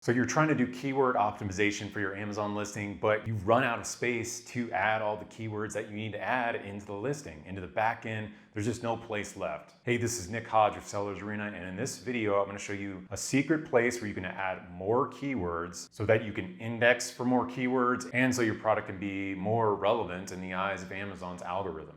So you're trying to do keyword optimization for your Amazon listing, but you run out of space to add all the keywords that you need to add into the listing, into the back end. There's just no place left. Hey, this is Nick Hodge of Sellers Arena, and in this video, I'm gonna show you a secret place where you can add more keywords so that you can index for more keywords and so your product can be more relevant in the eyes of Amazon's algorithm.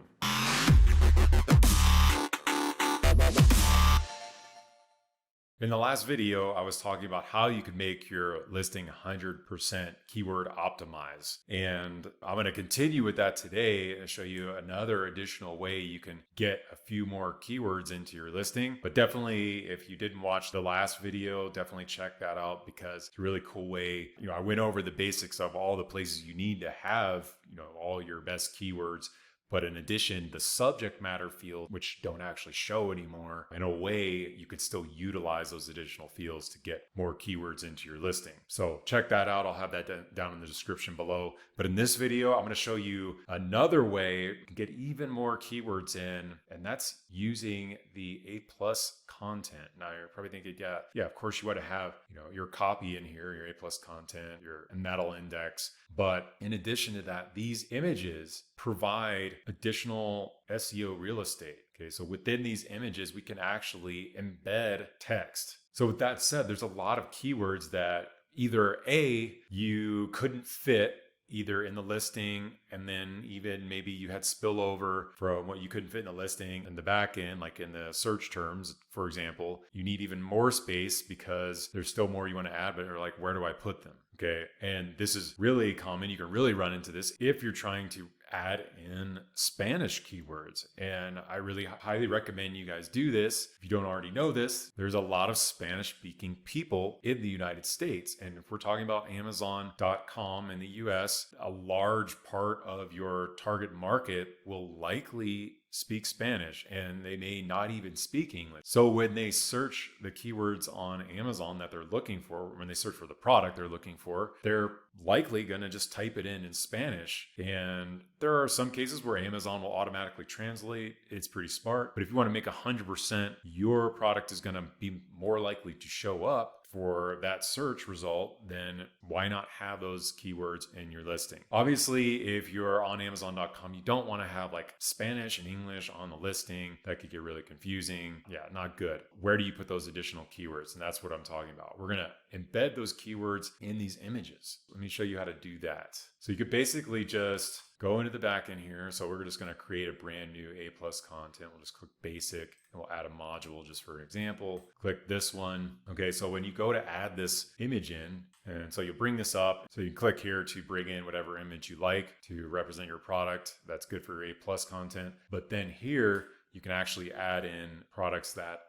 In the last video, I was talking about how you could make your listing 100% keyword optimized. And I'm going to continue with that today and show you another additional way you can get a few more keywords into your listing. But definitely, if you didn't watch the last video, definitely check that out because it's a really cool way. I went over the basics of all the places you need to have, all your best keywords. But in addition, the subject matter field, which don't actually show anymore, in a way, you could still utilize those additional fields to get more keywords into your listing. So check that out. I'll have that down in the description below. But in this video, I'm going to show you another way to get even more keywords in, and that's using the A+ content. Now you're probably thinking, yeah, of course you want to have, your copy in here, your A+ content, and that'll index. But in addition to that, these images provide additional SEO real estate. Okay, so within these images, we can actually embed text. So with that said, there's a lot of keywords that either A, you couldn't fit either in the listing, and then even maybe you had spillover from what you couldn't fit in the listing in the back end, like in the search terms, for example. You need even more space because there's still more you want to add, but you're like, where do I put them? Okay. And this is really common. You can really run into this if you're trying to add in Spanish keywords. And I really highly recommend you guys do this. If you don't already know this, there's a lot of Spanish speaking people in the United States. And if we're talking about Amazon.com in the US, a large part of your target market will likely speak Spanish, and they may not even speak English. So when they search the keywords on Amazon that they're looking for, when they search for the product they're looking for, they're likely going to just type it in Spanish. And there are some cases where Amazon will automatically translate. It's pretty smart. But if you want to make 100%, your product is going to be more likely to show up for that search result, then why not have those keywords in your listing? Obviously, if you're on Amazon.com, you don't want to have like Spanish and English on the listing. That could get really confusing. Yeah, not good. Where do you put those additional keywords? And that's what I'm talking about. We're going to embed those keywords in these images. Let me show you how to do that. So you could basically just go into the back end here. So we're just going to create a brand new A+ content. We'll just click basic and we'll add a module just for example. Click this one. Okay, so when you go to add this image in, and so you'll bring this up. So you click here to bring in whatever image you like to represent your product. That's good for your A+ content. But then here, you can actually add in products that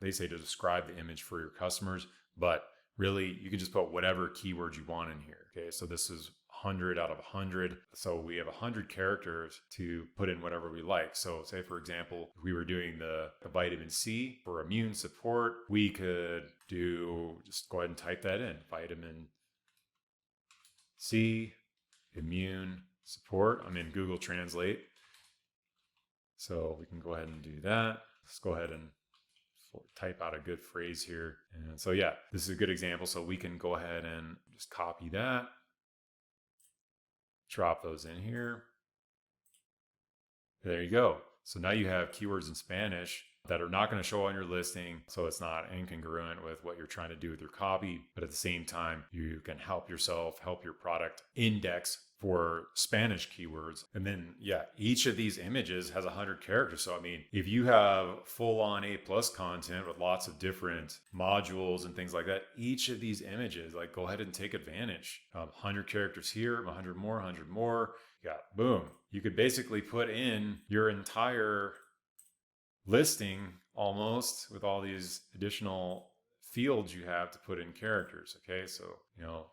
they say to describe the image for your customers, but really you can just put whatever keyword you want in here. Okay, so this is 100 out of 100. So we have 100 characters to put in whatever we like. So say, for example, if we were doing the vitamin C for immune support, we could just go ahead and type that in, vitamin C, immune support. I'm in Google Translate. So we can go ahead and do that. Let's go ahead and type out a good phrase here. And so yeah, this is a good example. So we can go ahead and just copy that. Drop those in here. There you go. So now you have keywords in Spanish that are not going to show on your listing. So it's not incongruent with what you're trying to do with your copy. But at the same time, you can help yourself, help your product index for Spanish keywords. And then, yeah, each of these images has 100 characters. So, I mean, if you have full on A+ content with lots of different modules and things like that, each of these images, like, go ahead and take advantage. 100 characters here, 100 more, 100 more. Yeah, boom. You could basically put in your entire listing almost with all these additional fields you have to put in characters. Okay, so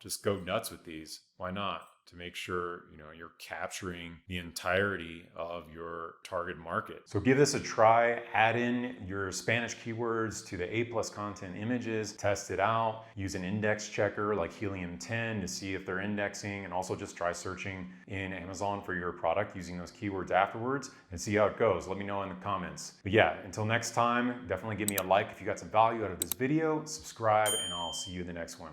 just go nuts with these. Why not? to make sure you're capturing the entirety of your target market. So give this a try. Add in your Spanish keywords to the A+ content images, test it out, use an index checker like Helium 10 to see if they're indexing, and also just try searching in Amazon for your product using those keywords afterwards and see how it goes. Let me know in the comments. But yeah, until next time, definitely give me a like if you got some value out of this video, subscribe, and I'll see you in the next one.